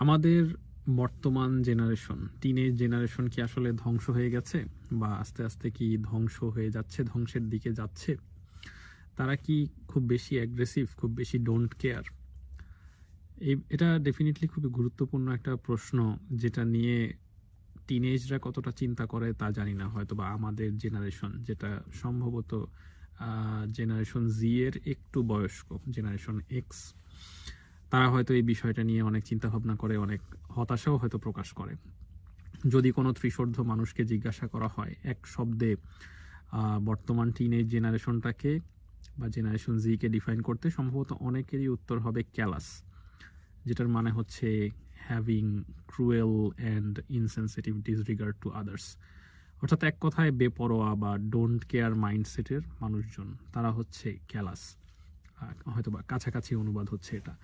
আমাদের বর্তমান generation, teenage generation কি আসলে ধ্বংস হয়ে গেছে বা আস্তে আস্তে কি ধ্বংস হয়ে যাচ্ছে, ধ্বংসের দিকে যাচ্ছে? তারা কি খুব বেশি অ্যাগ্রেসিভ, খুব বেশি ডোন্ট কেয়ার? এটা ডেফিনেটলি খুবই গুরুত্বপূর্ণ একটা প্রশ্ন, যেটা নিয়ে টিনেজরা কতটা চিন্তা করে তা জানি না। হয়তো বা আমাদের জেনারেশন, যেটা সম্ভবত জেনারেশন জি এর একটু বয়স্ক, জেনারেশন এক্স, তারা হয়তো এই বিষয়টা নিয়ে অনেক চিন্তা ভাবনা করে, অনেক হতাশাও হয়তো প্রকাশ করে। যদি কোনো ত্রিশোর্ধ্ব মানুষকে জিজ্ঞাসা করা হয় এক শব্দে বর্তমান টিনেজ জেনারেশনটাকে বা জেনারেশন জি কে ডিফাইন করতে, সম্ভবত অনেকেরই উত্তর হবে ক্যালাস, যেটার মানে হচ্ছে having cruel and insensitive disregard to others. অর্থাৎ এক কথায় বেপরোয়া বা ডোন্ট কেয়ার মাইন্ডসেটের মানুষজন, তারা হচ্ছে ক্যালাস। হয়তো বা কাছাকাছি অনুবাদ হচ্ছে এটা।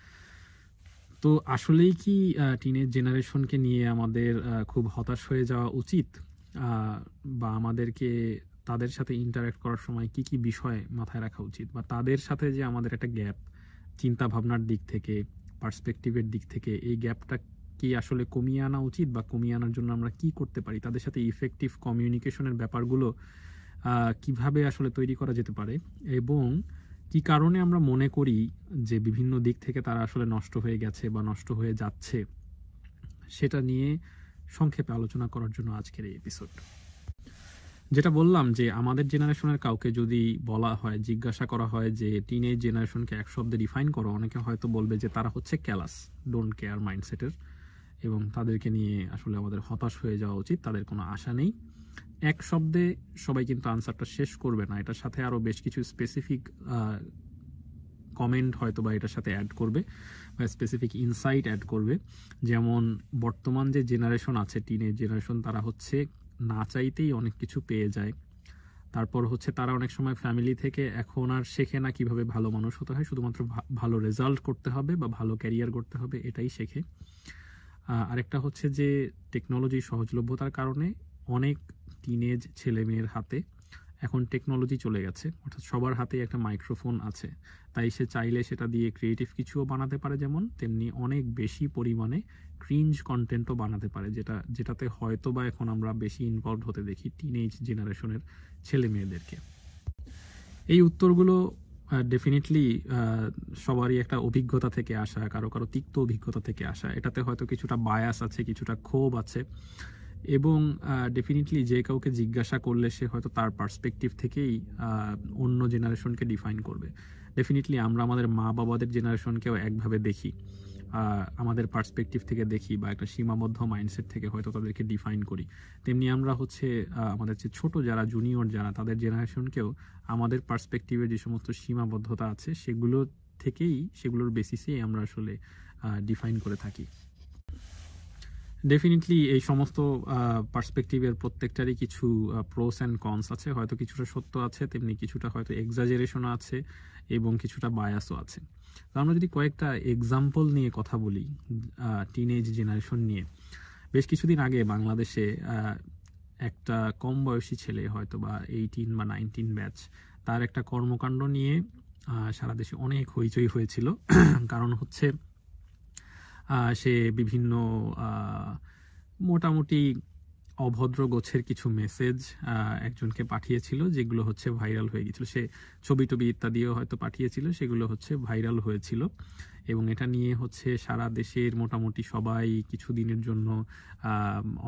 তো আসলেই কি টিনেজ জেনারেশনকে নিয়ে আমাদের খুব হতাশ হয়ে যাওয়া উচিত, বা আমাদেরকে তাদের সাথে ইন্টারঅ্যাক্ট করার সময় কি কি বিষয় মাথায় রাখা উচিত, বা তাদের সাথে যে আমাদের একটা গ্যাপ চিন্তা ভাবনার দিক থেকে, পার্সপেক্টিভের দিক থেকে, এই গ্যাপটা কি আসলে কমিয়ে আনা উচিত, বা কমিয়ে আনার জন্য আমরা কি করতে পারি, তাদের সাথে ইফেক্টিভ কমিউনিকেশনের ব্যাপারগুলো কিভাবে আসলে তৈরি করা যেতে পারে, এবং কি কারণে আমরা মনে করি যে বিভিন্ন দিক থেকে তারা আসলে নষ্ট হয়ে গেছে বা নষ্ট হয়ে যাচ্ছে, সেটা নিয়ে সংক্ষেপে আলোচনা করার জন্য আজকের এই এপিসোড। যেটা বললাম যে আমাদের জেনারেশনের কাউকে যদি বলা হয়, জিজ্ঞাসা করা হয় যে টিনেজ জেনারেশনকে এক শব্দে ডিফাইন করো, অনেকে হয়তো বলবে যে তারা হচ্ছে ক্যালাস, ডোন্ট কেয়ার মাইন্ডসেটের, এবং তাদেরকে নিয়ে আসলে আমাদের হতাশ হয়ে যাওয়া উচিত, তাদের কোনো আশা নেই। এক শব্দে সবাই কিন্তু আনসারটা শেষ করবে না, এটার সাথে আরো বেশ কিছু স্পেসিফিক কমেন্ট হয়তো বা এটার সাথে অ্যাড করবে, বা স্পেসিফিক ইনসাইট অ্যাড করবে। যেমন বর্তমান যে জেনারেশন আছে, টিনেজ জেনারেশন, তারা হচ্ছে না চাইতেই অনেক কিছু পেয়ে যায়। তারপর হচ্ছে তারা অনেক সময় ফ্যামিলি থেকে এখন আর শেখে না কিভাবে ভালো মানুষ হতে হয়, শুধুমাত্র ভালো রেজাল্ট করতে হবে বা ভালো ক্যারিয়ার করতে হবে, এটাই শেখে। আরেকটা হচ্ছে যে টেকনোলজির সহজলভ্যতার কারণে অনেক টিনেজ ছেলে মেয়ের হাতে এখন টেকনোলজি চলে গেছে, অর্থাৎ সবার হাতেই একটা মাইক্রোফোন আছে, তাই সে চাইলে সেটা দিয়ে ক্রিয়েটিভ কিছুও বানাতে পারে, যেমন তেমনি অনেক বেশি পরিমাণে ক্রিঞ্জ কন্টেন্টও বানাতে পারে, যেটাতে হয়তো বা এখন আমরা বেশি ইনভলভ হতে দেখি টিনেজ জেনারেশনের ছেলে মেয়েদেরকে। এই উত্তরগুলো ডেফিনেটলি সবারই একটা অভিজ্ঞতা থেকে আসা, কারো কারো তিক্ত অভিজ্ঞতা থেকে আসা। এটাতে হয়তো কিছুটা বায়াস আছে, কিছুটা ক্ষোভ আছে, এবং ডেফিনেটলি যে কাউকে জিজ্ঞাসা করলে সে হয়তো তার পার্সপেক্টিভ থেকেই অন্য জেনারেশনকে ডিফাইন করবে। ডেফিনেটলি আমরা আমাদের মা বাবাদের জেনারেশনকেও একভাবে দেখি, আমাদের পার্সপেক্টিভ থেকে দেখি, বা একটা সীমাবদ্ধ মাইন্ডসেট থেকে হয়তো তাদেরকে ডিফাইন করি। তেমনি আমরা হচ্ছে আমাদের যে ছোট যারা, জুনিয়র যারা, তাদের জেনারেশনকেও আমাদের পার্সপেক্টিভে যে সমস্ত সীমাবদ্ধতা আছে সেগুলো থেকেই, সেগুলোর বেসিসেই আমরা আসলে ডিফাইন করে থাকি। ডেফিনেটলি এই সমস্ত পার্সপেক্টিভের প্রত্যেকটারই কিছু প্রোস অ্যান্ড কনস আছে, হয়তো কিছুটা সত্য আছে, তেমনি কিছুটা হয়তো এক্সাজারেশন আছে, এবং কিছুটা বায়াসও আছে। আমরা যদি কয়েকটা এক্সাম্পল নিয়ে কথা বলি টিনেজ জেনারেশন নিয়ে, বেশ কিছুদিন আগে বাংলাদেশে একটা কম বয়সী ছেলে, হয়তো বা 18 বা 19 ব্যাচ, তার একটা কর্মকাণ্ড নিয়ে সারা দেশে অনেক হইচই হয়েছিল। কারণ হচ্ছে সে বিভিন্ন মোটামুটি অভদ্র গোছের কিছু মেসেজ একজনকে পাঠিয়েছিল, যেগুলো হচ্ছে ভাইরাল হয়ে গিয়েছিল। সে ছবি টবি ইত্যাদিও হয়তো পাঠিয়েছিল, সেগুলো হচ্ছে ভাইরাল হয়েছিল, এবং এটা নিয়ে হচ্ছে সারা দেশের মোটামুটি সবাই কিছুদিনের জন্য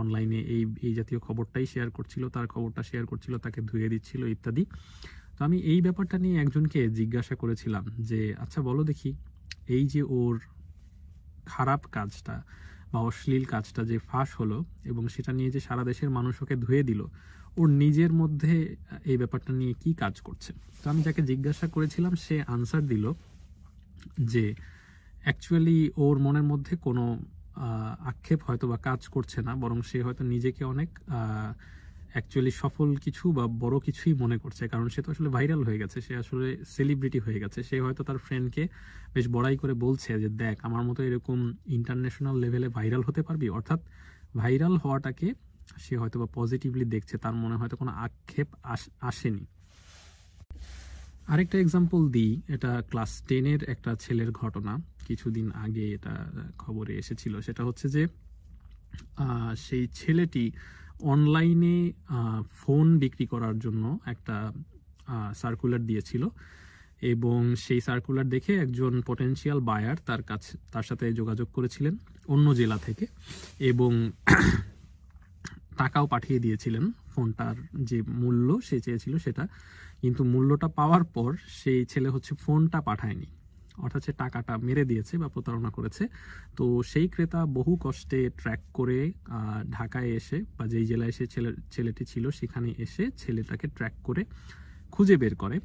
অনলাইনে এই জাতীয় খবরটাই শেয়ার করছিল, তার খবরটা শেয়ার করছিল, তাকে ধুয়ে দিচ্ছিল ইত্যাদি। তো আমি এই ব্যাপারটা নিয়ে একজনকে জিজ্ঞাসা করেছিলাম যে আচ্ছা বলো দেখি, এই যে ওর খারাপ কাজটা বা অশ্লীল কাজটা যে ফাঁস হলো, এবং সেটা নিয়ে যে সারা দেশের মানুষ ওকে ধুয়ে দিল, ওর নিজের মধ্যে এই ব্যাপারটা নিয়ে কি কাজ করছে। তো আমি যাকে জিজ্ঞাসা করেছিলাম সে আনসার দিল যে অ্যাকচুয়ালি ওর মনের মধ্যে কোনো আক্ষেপ হয়তো বা কাজ করছে না, বরং সে হয়তো নিজেকে অনেক অ্যাকচুয়ালি সফল কিছু বা বড় কিছুই মনে করছে, কারণ সে তো আসলে ভাইরাল হয়ে গেছে, সে আসলে সেলিব্রিটি হয়ে গেছে। সে হয়তো তার ফ্রেন্ডকে বেশ বড়াই করে বলছে যে দেখ, আমার মতো এরকম ইন্টারন্যাশনাল লেভেলে ভাইরাল হতে পারবি, অর্থাৎ ভাইরাল হওয়াটাকে সে হয়তো বা পজিটিভলি দেখছে, তার মনে হয়তো কোনো আক্ষেপ আসেনি। আরেকটা এক্সাম্পল দিই, এটা ক্লাস 10-এর একটা ছেলের ঘটনা, কিছুদিন আগে এটা খবরে এসেছিল। সেটা হচ্ছে যে সেই ছেলেটি অনলাইনে ফোন বিক্রি করার জন্য একটা সার্কুলার দিয়েছিল, এবং সেই সার্কুলার দেখে একজন পটেনশিয়াল বায়ার তার সাথে যোগাযোগ করেছিলেন অন্য জেলা থেকে, এবং টাকাও পাঠিয়ে দিয়েছিলেন। ফোনটার যে মূল্য সে চেয়েছিল সেটা, কিন্তু মূল্যটা পাওয়ার পর সেই ছেলে হচ্ছে ফোনটা পাঠায়নি, অর্থাৎ সে টাকাটা মেরে দিয়েছে বা প্রতারণা করেছে। তো সেই ক্রেতা বহু কষ্টে ট্র্যাক করে ঢাকায় এসে, বা যেই জেলায় সে ছেলেটি ছিল সেখানে এসে ছেলেটাকে ট্র্যাক করে খুঁজে বের করে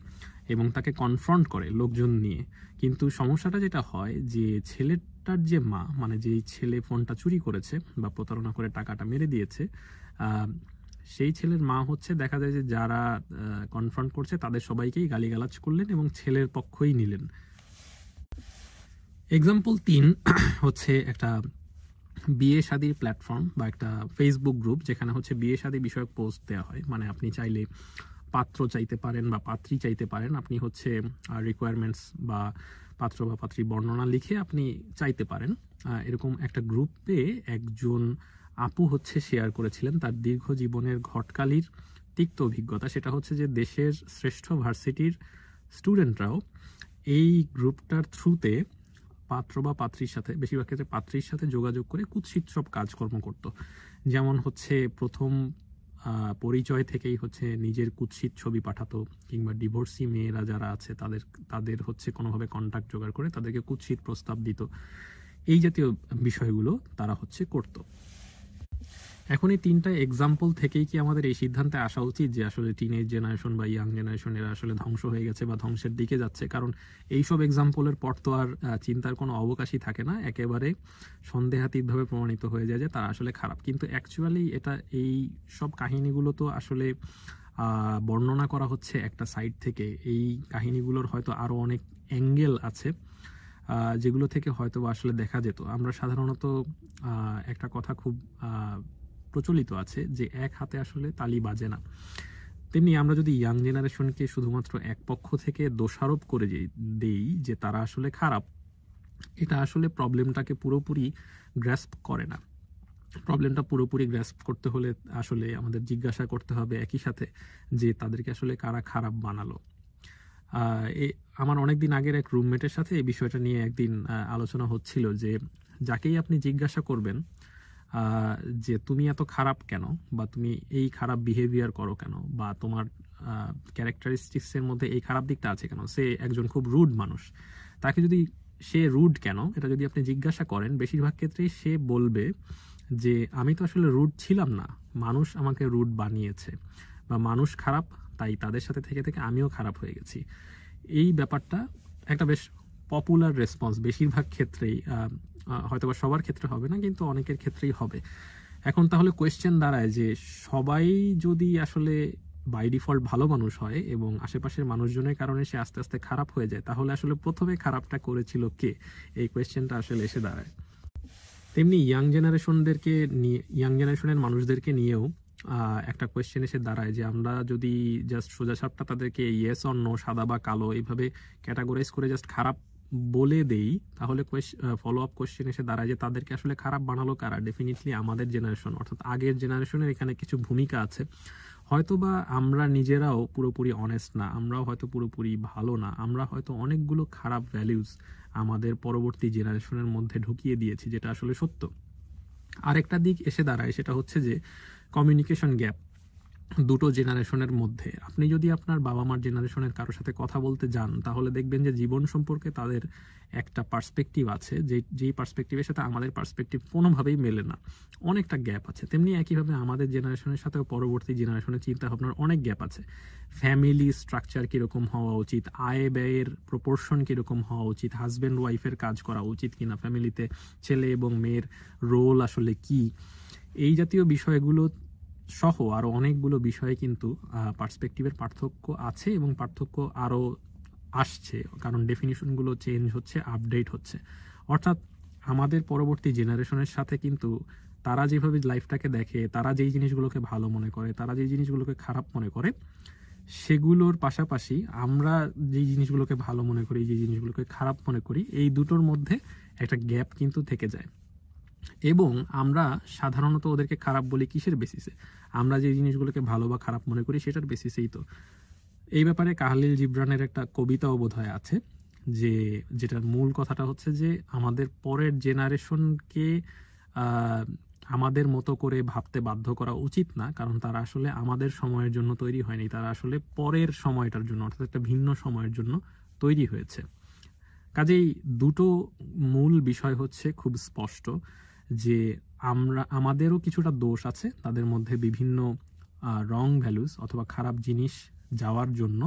এবং তাকে কনফ্রন্ট করে লোকজন নিয়ে। কিন্তু সমস্যাটা যেটা হয় যে ছেলেটার যে মা, মানে যেই ছেলে ফোনটা চুরি করেছে বা প্রতারণা করে টাকাটা মেরে দিয়েছে, সেই ছেলের মা হচ্ছে দেখা যায় যে যারা কনফ্রন্ট করছে তাদের সবাইকেই গালিগালাজ করলেন এবং ছেলের পক্ষই নিলেন। এক্সাম্পল 3 হচ্ছে একটা বিয়ে শাদীর প্ল্যাটফর্ম বা একটা ফেসবুক গ্রুপ, যেখানে হচ্ছে বিয়ে শাদী বিষয়ক পোস্ট দেওয়া হয়। মানে আপনি চাইলে পাত্র চাইতে পারেন বা পাত্রী চাইতে পারেন, আপনি হচ্ছে রিকোয়ারমেন্টস বা পাত্র বা পাত্রী বর্ণনা লিখে আপনি চাইতে পারেন। এরকম একটা গ্রুপে একজন আপু হচ্ছে শেয়ার করেছিলেন তার দীর্ঘ জীবনের ঘটকালির তিক্ত অভিজ্ঞতা। সেটা হচ্ছে যে দেশের শ্রেষ্ঠ ভার্সিটির স্টুডেন্টরাও এই গ্রুপটার থ্রুতে পাত্র বা পাত্রীর সাথে, বেশিরভাগ ক্ষেত্রে পাত্রীর সাথে যোগাযোগ করে কুৎসিত সব কাজকর্ম করত। যেমন হচ্ছে প্রথম পরিচয় থেকেই হচ্ছে নিজের কুৎসিত ছবি পাঠাতো, কিংবা ডিভোর্সি মেয়েরা যারা আছে তাদের হচ্ছে কোনোভাবে কন্ট্যাক্ট জোগাড় করে তাদেরকে কুৎসিত প্রস্তাব দিত। এই জাতীয় বিষয়গুলো তারা হচ্ছে করত। এখন এই 3টা এক্সাম্পল থেকেই কি আমাদের এই সিদ্ধান্তে আসা উচিত যে আসলে টিনেজ জেনারেশন বা ইয়াং জেনারেশন এরা আসলে ধ্বংস হয়ে গেছে বা ধ্বংসের দিকে যাচ্ছে? কারণ এইসব এক্সাম্পলের পর তো আর চিন্তার কোনো অবকাশই থাকে না, একেবারে সন্দেহাতীতভাবে প্রমাণিত হয়ে যায় যে তারা আসলে খারাপ। কিন্তু অ্যাকচুয়ালি এটা, এই সব কাহিনীগুলো তো আসলে বর্ণনা করা হচ্ছে একটা সাইড থেকে। এই কাহিনীগুলোর হয়তো আরো অনেক অ্যাঙ্গেল আছে যেগুলো থেকে হয়তো আসলে দেখা যেত। আমরা সাধারণত একটা কথা খুব প্রচলিত আছে যে এক হাতে আসলে তালি বাজে না। তেমনি আমরা যদি ইয়াং জেনারেশনকে শুধুমাত্র এক পক্ষ থেকে দোষারোপ করে দেই যে তারা আসলে খারাপ, এটা আসলে প্রবলেমটাকে পুরোপুরি গ্রাস্প করে না। প্রবলেমটা পুরোপুরি গ্রাস্প করতে হলে আসলে আমাদের জিজ্ঞাসা করতে হবে একই সাথে যে তাদেরকে আসলে কারা খারাপ বানালো। আমার অনেকদিন আগের এক রুমমেটের সাথে এই বিষয়টা নিয়ে একদিন আলোচনা হচ্ছিল যে যাকেই আপনি জিজ্ঞাসা করবেন যে তুমি এত খারাপ কেন, বা তুমি এই খারাপ বিহেভিয়ার করো কেন, বা তোমার ক্যারেক্টারিস্টিক্সের মধ্যে এই খারাপ দিকটা আছে কেন, সে একজন খুব রুড মানুষ, তাকে যদি সে রুড কেন এটা যদি আপনি জিজ্ঞাসা করেন, বেশিরভাগ ক্ষেত্রেই সে বলবে যে আমি তো আসলে রুড ছিলাম না, মানুষ আমাকে রুড বানিয়েছে, বা মানুষ খারাপ তাই তাদের সাথে থেকে থেকে আমিও খারাপ হয়ে গেছি। এই ব্যাপারটা একটা বেশ পপুলার রেসপন্স বেশিরভাগ ক্ষেত্রেই, হয়তোবা সবার ক্ষেত্রে হবে না কিন্তু অনেকের ক্ষেত্রেই হবে। এখন তাহলে কোয়েশ্চেন দাঁড়ায় যে সবাই যদি আসলে বাই ডিফল্ট ভালো মানুষ হয় এবং আশেপাশের মানুষজনের কারণে সে আস্তে আস্তে খারাপ হয়ে যায়, তাহলে আসলে প্রথমে খারাপটা করেছিল কে? এই কোয়েশ্চেনটা আসলে এসে দাঁড়ায়। তেমনি ইয়াং জেনারেশনের মানুষদেরকে নিয়েও একটা কোয়েশ্চেন এসে দাঁড়ায় যে আমরা যদি জাস্ট সোজাসাপটা তাদেরকে ইয়েস অর নো, সাদা বা কালো এইভাবে ক্যাটাগরাইজ করে জাস্ট খারাপ বলে দেই, তাহলে ফলো আপ কোয়েশ্চেন এসে দাঁড়ায় যে তাদেরকে আসলে খারাপ বানালো কারা? ডেফিনেটলি আমাদের জেনারেশন, অর্থাৎ আগের জেনারেশনের এখানে কিছু ভূমিকা আছে। হয়তোবা আমরা নিজেরাও পুরোপুরি অনেস্ট না, আমরাও হয়তো পুরোপুরি ভালো না, আমরা হয়তো অনেকগুলো খারাপ ভ্যালিউজ আমাদের পরবর্তী জেনারেশনের মধ্যে ঢুকিয়ে দিয়েছি, যেটা আসলে সত্য। আরেকটা দিক এসে দাঁড়ায়, সেটা হচ্ছে যে কমিউনিকেশন গ্যাপ দুটো জেনারেশনের মধ্যে। আপনি যদি আপনার বাবা মার জেনারেশনের কারোর সাথে কথা বলতে যান, তাহলে দেখবেন যে জীবন সম্পর্কে তাদের একটা পার্সপেক্টিভ আছে, যেই পার্সপেক্টিভের সাথে আমাদের পার্সপেক্টিভ কোনোভাবেই মেলে না, অনেকটা গ্যাপ আছে। তেমনি একইভাবে আমাদের জেনারেশনের সাথেও পরবর্তী জেনারেশনের চিন্তা ভাবনার অনেক গ্যাপ আছে। ফ্যামিলি স্ট্রাকচার কীরকম হওয়া উচিত, আয় ব্যয়ের প্রপোর্শন কীরকম হওয়া উচিত, হাজব্যান্ড ওয়াইফের কাজ করা উচিত কিনা, ফ্যামিলিতে ছেলে এবং মেয়ের রোল আসলে কি, এই জাতীয় বিষয়গুলো সহ আরো অনেকগুলো বিষয়ে কিন্তু পার্সপেক্টিভের পার্থক্য আছে, এবং পার্থক্য আরো আসছে, কারণ ডেফিনিশনগুলো চেঞ্জ হচ্ছে, আপডেট হচ্ছে। অর্থাৎ আমাদের পরবর্তী জেনারেশনের সাথে কিন্তু তারা যেভাবে লাইফটাকে দেখে, তারা যেই জিনিসগুলোকে ভালো মনে করে, তারা যেই জিনিসগুলোকে খারাপ মনে করে, সেগুলোর পাশাপাশি আমরা যে জিনিসগুলোকে ভালো মনে করি, যে জিনিসগুলোকে খারাপ মনে করি, এই দুটোর মধ্যে একটা গ্যাপ কিন্তু থেকে যায়। এবং আমরা সাধারণত ওদেরকে খারাপ বলি কিসের বেসিসে? আমরা যে জিনিসগুলোকে ভালো বা খারাপ মনে করি সেটার বেসিসেই তো। এই ব্যাপারে কাহলিল জিবরানের একটা কবিতাও বোধহয় আছে, যেটার মূল কথাটা হচ্ছে যে আমাদের পরের জেনারেশনকে আমাদের মতো করে ভাবতে বাধ্য করা উচিত না, কারণ তারা আসলে আমাদের সময়ের জন্য তৈরি হয়নি, তারা আসলে পরের সময়টার জন্য, অর্থাৎ একটা ভিন্ন সময়ের জন্য তৈরি হয়েছে। কাজেই দুটো মূল বিষয় হচ্ছে খুব স্পষ্ট যে আমাদেরও কিছুটা দোষ আছে, তাদের মধ্যে বিভিন্ন রং ভ্যালুস অথবা খারাপ জিনিস যাওয়ার জন্য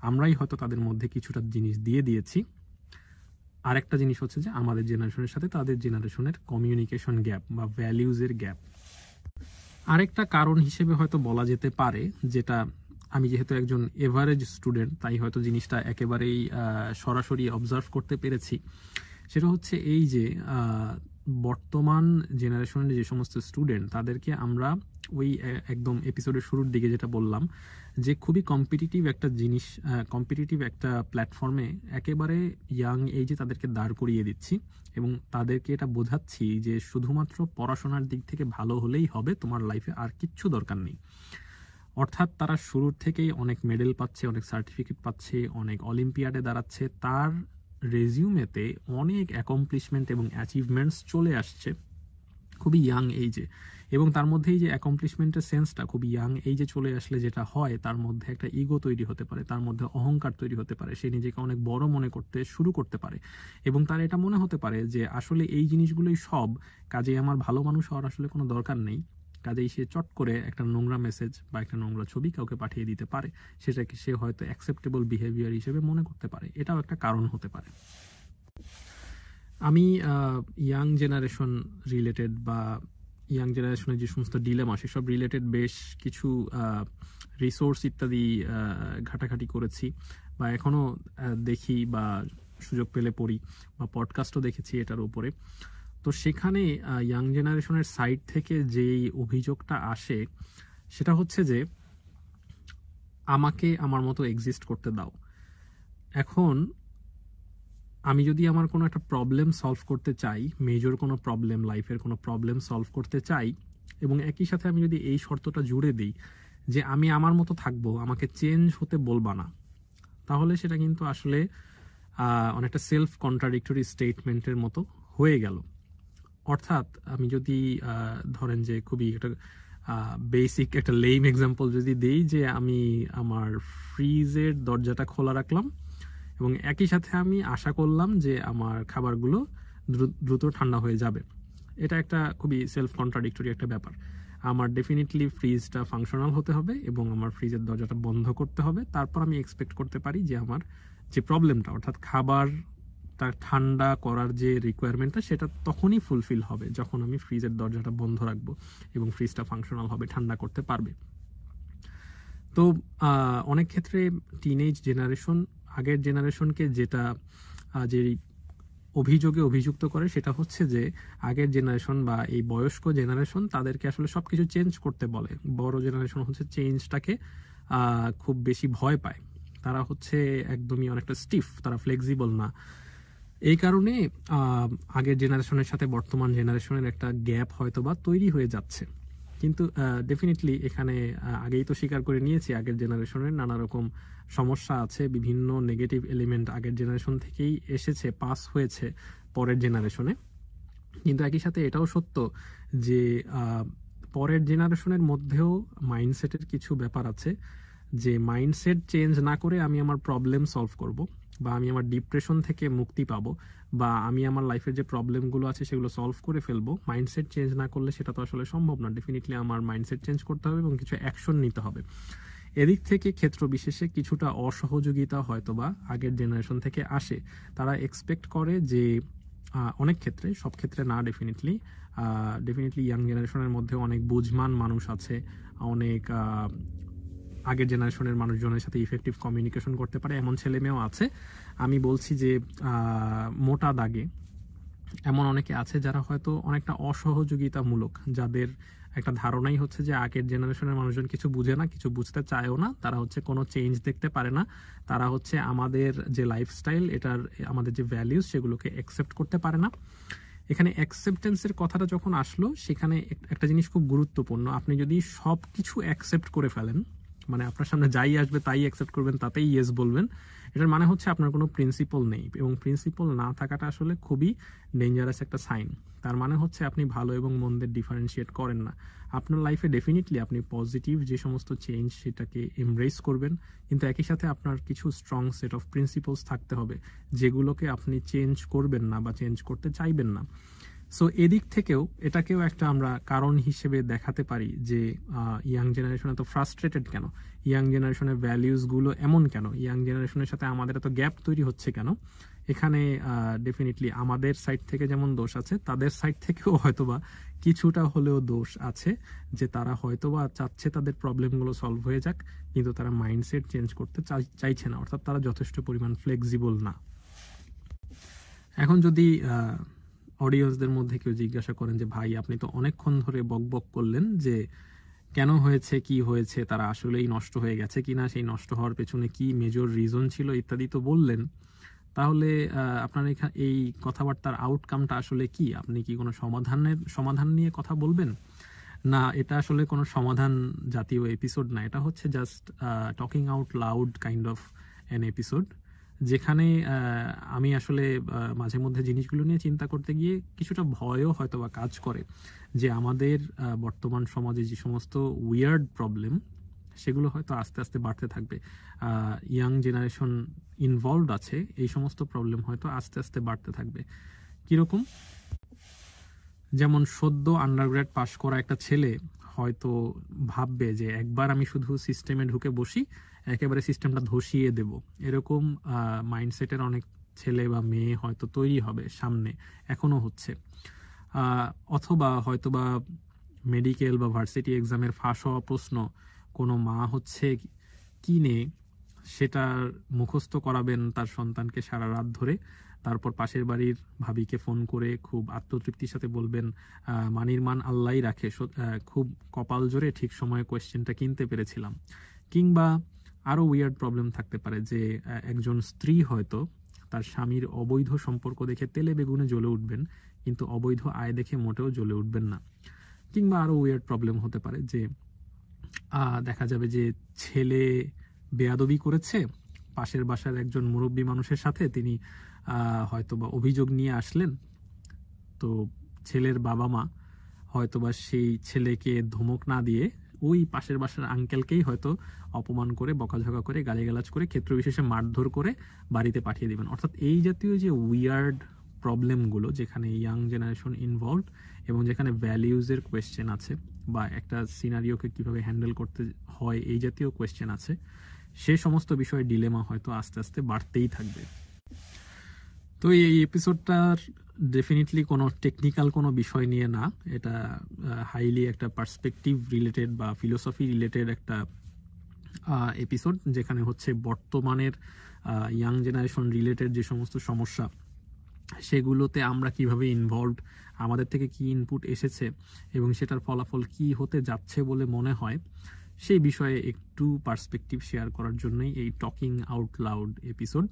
আমরাই হয়তো তাদের মধ্যে কিছুটা জিনিস দিয়ে দিয়েছি। আরেকটা জিনিস হচ্ছে যে আমাদের জেনারেশনের সাথে তাদের জেনারেশনের কমিউনিকেশন গ্যাপ বা ভ্যালিউজের গ্যাপ। আরেকটা কারণ হিসেবে হয়তো বলা যেতে পারে, যেটা আমি যেহেতু একজন এভারেজ স্টুডেন্ট তাই হয়তো জিনিসটা একেবারেই সরাসরি অবজার্ভ করতে পেরেছি, সেটা হচ্ছে এই যে বর্তমান জেনারেশনের যে সমস্ত স্টুডেন্ট তাদেরকে আমরা ওই একদম এপিসোডের শুরুর দিকে যেটা বললাম যে খুবই কম্পিটিটিভ একটা জিনিস, কম্পিটিটিভ একটা প্ল্যাটফর্মে একেবারে ইয়াং এজে তাদেরকে দাঁড় করিয়ে দিচ্ছি এবং তাদেরকে এটা বোঝাচ্ছি যে শুধুমাত্র পড়াশোনার দিক থেকে ভালো হলেই হবে, তোমার লাইফে আর কিচ্ছু দরকার নেই। অর্থাৎ তারা শুরুর থেকেই অনেক মেডেল পাচ্ছে, অনেক সার্টিফিকেট পাচ্ছে, অনেক অলিম্পিয়াডে দাঁড়াচ্ছে, তার রেজিউমেতে অনেক অ্যাকমপ্লিশমেন্ট এবং অ্যাচিভমেন্টস চলে আসছে খুবই ইয়াং এইজে। এবং তার মধ্যে এই যে অ্যাকমপ্লিশমেন্টের সেন্সটা খুব ইয়াং এইজে চলে আসলে যেটা হয়, তার মধ্যে একটা ইগো তৈরি হতে পারে, তার মধ্যে অহংকার তৈরি হতে পারে, সে নিজেকে অনেক বড় মনে করতে শুরু করতে পারে এবং তার এটা মনে হতে পারে যে আসলে এই জিনিসগুলোই সব, কাজেই আমার ভালো মানুষ হওয়ার আসলে কোনো দরকার নেই। কাজেই সে চট করে একটা নোংরা মেসেজ বা একটা নোংরা ছবি কাউকে পাঠিয়ে দিতে পারে, সেটাকে সে হয়তো অ্যাকসেপ্টেবল বিহেভিয়ার হিসেবে মনে করতে পারে। এটাও একটা কারণ হতে পারে। আমি ইয়াং জেনারেশন রিলেটেড বা ইয়াং জেনারেশনের যে সমস্ত ডিলেমা সেসব রিলেটেড বেশ কিছু রিসোর্স ইত্যাদি ঘাটাঘাটি করেছি বা এখনও দেখি বা সুযোগ পেলে পড়ি বা পডকাস্টও দেখেছি এটার উপরে। তো সেখানে ইয়াং জেনারেশনের সাইড থেকে যেই অভিযোগটা আসে সেটা হচ্ছে যে আমাকে আমার মতো এক্সিস্ট করতে দাও। এখন আমি যদি আমার কোনো একটা প্রবলেম সলভ করতে চাই, মেজর কোনো প্রবলেম, লাইফের কোনো প্রবলেম সলভ করতে চাই, এবং একই সাথে আমি যদি এই শর্তটা জুড়ে দিই যে আমি আমার মতো থাকবো, আমাকে চেঞ্জ হতে বলবা না, তাহলে সেটা কিন্তু আসলে অনেকটা সেলফ কন্ট্রাডিক্টরি স্টেটমেন্টের মতো হয়ে গেল। অর্থাৎ আমি যদি ধরেন যে খুবই একটা বেসিক একটা লেম এক্সাম্পল যদি দেই, যে আমি আমার ফ্রিজের দরজাটা খোলা রাখলাম এবং একই সাথে আমি আশা করলাম যে আমার খাবারগুলো দ্রুত ঠান্ডা হয়ে যাবে, এটা একটা খুবই সেলফ কন্ট্রাডিক্টরি একটা ব্যাপার। আমার ডেফিনেটলি ফ্রিজটা ফাংশনাল হতে হবে এবং আমার ফ্রিজের দরজাটা বন্ধ করতে হবে, তারপর আমি এক্সপেক্ট করতে পারি যে আমার যে প্রবলেমটা, অর্থাৎ খাবারটা ঠান্ডা করার যে রিকোয়ারমেন্টটা, সেটা তখনই ফুলফিল হবে যখন আমি ফ্রিজের দরজাটা বন্ধ রাখবো এবং ফ্রিজটা ফাংশনাল হবে, ঠান্ডা করতে পারবে। তো অনেক ক্ষেত্রে টিনেজ জেনারেশন আগের জেনারেশনকে যেটা যে অভিযোগে অভিযুক্ত করে সেটা হচ্ছে যে আগের জেনারেশন বা এই বয়স্ক জেনারেশন তাদেরকে আসলে সবকিছু চেঞ্জ করতে বলে। বড় জেনারেশন হচ্ছে চেঞ্জটাকে খুব বেশি ভয় পায়, তারা হচ্ছে একদমই অনেকটা স্টিফ, তারা ফ্লেক্সিবল না। এই কারণে আগের জেনারেশনের সাথে বর্তমান জেনারেশনের একটা গ্যাপ হয়তো বা তৈরি হয়ে যাচ্ছে। কিন্তু ডেফিনেটলি এখানে আগেই তো স্বীকার করে নিয়েছি আগের জেনারেশনের নানা রকম সমস্যা আছে, বিভিন্ন নেগেটিভ এলিমেন্ট আগের জেনারেশন থেকেই এসেছে, পাস হয়েছে পরের জেনারেশনে। কিন্তু একই সাথে এটাও সত্য যে পরের জেনারেশনের মধ্যেও মাইন্ডসেটের কিছু ব্যাপার আছে, যে মাইন্ডসেট চেঞ্জ না করে আমি আমার প্রবলেম সলভ করব বা আমি আমার ডিপ্রেশন থেকে মুক্তি পাবো বা আমি আমার লাইফের যে প্রবলেমগুলো আছে সেগুলো সলভ করে ফেলবো, মাইন্ডসেট চেঞ্জ না করলে সেটা তো আসলে সম্ভব না। ডেফিনেটলি আমার মাইন্ডসেট চেঞ্জ করতে হবে এবং কিছু অ্যাকশন নিতে হবে। এদিক থেকে ক্ষেত্র বিশেষে কিছুটা অসহযোগিতা হয়তো বা আগের জেনারেশন থেকে আসে। তারা এক্সপেক্ট করে যে অনেক ক্ষেত্রে, সব ক্ষেত্রে না, ডেফিনেটলি ইয়াং জেনারেশনের মধ্যে অনেক বুঝমান মানুষ আছে, অনেক আগের জেনারেশনের মানুষজনের সাথে ইফেক্টিভ কমিউনিকেশন করতে পারে, এমন ছেলে মেয়েও আছে। আমি বলছি যে মোটা দাগে এমন অনেকে আছে যারা হয়তো অনেকটা অসহযোগিতামূলক, যাদের একটা ধারণাই হচ্ছে যে আগের জেনারেশনের মানুষজন কিছু বুঝে না, কিছু বুঝতে চায়ও না, তারা হচ্ছে কোনো চেঞ্জ দেখতে পারে না, তারা হচ্ছে আমাদের যে লাইফস্টাইল, এটার আমাদের যে ভ্যালিউস সেগুলোকে অ্যাকসেপ্ট করতে পারে না। এখানে অ্যাকসেপ্টেন্সের কথাটা যখন আসলো, সেখানে একটা জিনিস খুব গুরুত্বপূর্ণ। আপনি যদি সব কিছু অ্যাকসেপ্ট করে ফেলেন, মানে আপনার সামনে যাই আসবে তাই অ্যাকসেপ্ট করবেন, তাতেই ইয়েস বলবেন, এটার মানে হচ্ছে আপনার কোনো প্রিন্সিপল নেই, এবং প্রিন্সিপল না থাকাটা আসলে খুবই ডেঞ্জারাস একটা সাইন। তার মানে হচ্ছে আপনি ভালো এবং মন্দের ডিফারেন্সিয়েট করেন না। আপনার লাইফে ডেফিনেটলি আপনি পজিটিভ যে সমস্ত চেঞ্জ সেটাকে এমব্রেস করবেন, কিন্তু একই সাথে আপনার কিছু স্ট্রং সেট অফ প্রিন্সিপলস থাকতে হবে যেগুলোকে আপনি চেঞ্জ করবেন না বা চেঞ্জ করতে চাইবেন না। সো এদিক থেকেও এটাকেও একটা আমরা কারণ হিসেবে দেখাতে পারি যে ইয়াং জেনারেশন এত ফ্রাস্ট্রেটেড কেন, ইয়াং জেনারেশনের ভ্যালিউসগুলো এমন কেন, ইয়াং জেনারেশনের সাথে আমাদের এত গ্যাপ তৈরি হচ্ছে কেন। এখানে ডেফিনেটলি আমাদের সাইড থেকে যেমন দোষ আছে, তাদের সাইড থেকেও হয়তোবা কিছুটা হলেও দোষ আছে, যে তারা হয়তোবা চাচ্ছে তাদের প্রবলেমগুলো সলভ হয়ে যাক, কিন্তু তারা মাইন্ডসেট চেঞ্জ করতে চাইছে না, অর্থাৎ তারা যথেষ্ট পরিমাণ ফ্লেক্সিবল না। এখন যদি অডিয়েন্সদের মধ্যে কেউ জিজ্ঞাসা করেন যে ভাই আপনি তো অনেকক্ষণ ধরে বকবক করলেন যে কেন হয়েছে, কি হয়েছে, তারা আসলেই নষ্ট হয়ে গেছে কিনা, সেই নষ্ট হওয়ার পেছনে কি মেজর রিজন ছিল ইত্যাদি তো বললেন, তাহলে আপনার এই কথাবার্তার আউটকামটা আসলে কি? আপনি কি কোনো সমাধান নিয়ে কথা বলবেন? না, এটা আসলে কোনো সমাধান জাতীয় এপিসোড না, এটা হচ্ছে just talking out loud kind of an episode, যেখানে আমি আসলে মাঝে মধ্যে জিনিসগুলো নিয়ে চিন্তা করতে গিয়ে কিছুটা ভয়ও হয়তো বা কাজ করে, যে আমাদের বর্তমান সমাজে যে সমস্ত উইয়ার্ড প্রবলেম সেগুলো হয়তো আস্তে আস্তে বাড়তে থাকবে। ইয়াং জেনারেশন ইনভলভড আছে, এই সমস্ত প্রবলেম হয়তো আস্তে আস্তে বাড়তে থাকবে। কিরকম? যেমন সদ্য আন্ডারগ্রেড পাশ করা একটা ছেলে হয়তো ভাববে যে একবার আমি শুধু সিস্টেমে ঢুকে বসি, একেবারে সিস্টেমটা ধসিয়ে দেব, এরকম মাইন্ডসেটের অনেক ছেলে বা মেয়ে হয়তো তৈরি হবে সামনে, এখনো হচ্ছে। অথবা হয়তোবা মেডিকেল বা ভার্সিটি এক্সামের ফাঁস হওয়া প্রশ্ন কোনো মা হচ্ছে কিনে সেটার মুখস্থ করাবেন তার সন্তানকে সারা রাত ধরে, তারপর পাশের বাড়ির ভাবিকে ফোন করে খুব আত্মতৃপ্তির সাথে বলবেন মানির মান আল্লাহই রাখে, খুব কপাল জোরে ঠিক সময়ে কোয়েশ্চেনটা কিনতে পেরেছিলাম। কিংবা আরও উইয়ার্ড প্রবলেম থাকতে পারে যে একজন স্ত্রী হয়তো তার স্বামীর অবৈধ সম্পর্ক দেখে তেলে বেগুনে জ্বলে উঠবেন, কিন্তু অবৈধ আয় দেখে মোটেও জ্বলে উঠবেন না। কিংবা আরও উইয়ার্ড প্রবলেম হতে পারে যে দেখা যাবে যে ছেলে বেয়াদবি করেছে, পাশের বাসার একজন মুরব্বী মানুষের সাথে তিনি হয়তোবা অভিযোগ নিয়ে আসলেন, তো ছেলের বাবা মা হয়তোবা সেই ছেলেকে ধমক না দিয়ে ওই পাশের বাসার আঙ্কেলকেই হয়তো অপমান করে, বকাঝকা করে, গালিগালাজ করে, ক্ষেত্র বিশেষে মারধর করে বাড়িতে পাঠিয়ে দিবেন। অর্থাৎ এই জাতীয় যে উইয়ার্ড প্রবলেমগুলো, যেখানে ইয়াং জেনারেশন ইনভলভড এবং যেখানে ভ্যালিউজের কোয়েশ্চেন আছে বা একটা সিনারিওকে কিভাবে হ্যান্ডেল করতে হয় এই জাতীয় কোয়েশ্চেন আছে, সে সমস্ত বিষয়ে ডিলেমা হয়তো আস্তে আস্তে বাড়তেই থাকবে। তো এই এপিসোডটার ডেফিনেটলি কোনো টেকনিক্যাল কোনো বিষয় নিয়ে না, এটা হাইলি একটা পার্সপেক্টিভ রিলেটেড বা ফিলোসফি রিলেটেড একটা এপিসোড, যেখানে হচ্ছে বর্তমানের ইয়াং জেনারেশন রিলেটেড যে সমস্ত সমস্যা সেগুলোতে আমরা কিভাবে ইনভলভড, আমাদের থেকে কি ইনপুট এসেছে এবং সেটার ফলাফল কি হতে যাচ্ছে বলে মনে হয়, সেই বিষয়ে একটু পার্সপেক্টিভ শেয়ার করার জন্যই এই টকিং আউট লাউড এপিসোড।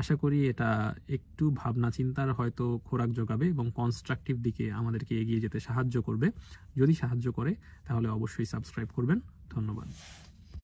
আশা করি এটা একটু ভাবনা চিন্তার হয়তো খোরাক যোগাবে এবং কনস্ট্রাকটিভ দিকে আমাদেরকে এগিয়ে যেতে সাহায্য করবে। যদি সাহায্য করে তাহলে অবশ্যই সাবস্ক্রাইব করবেন। ধন্যবাদ।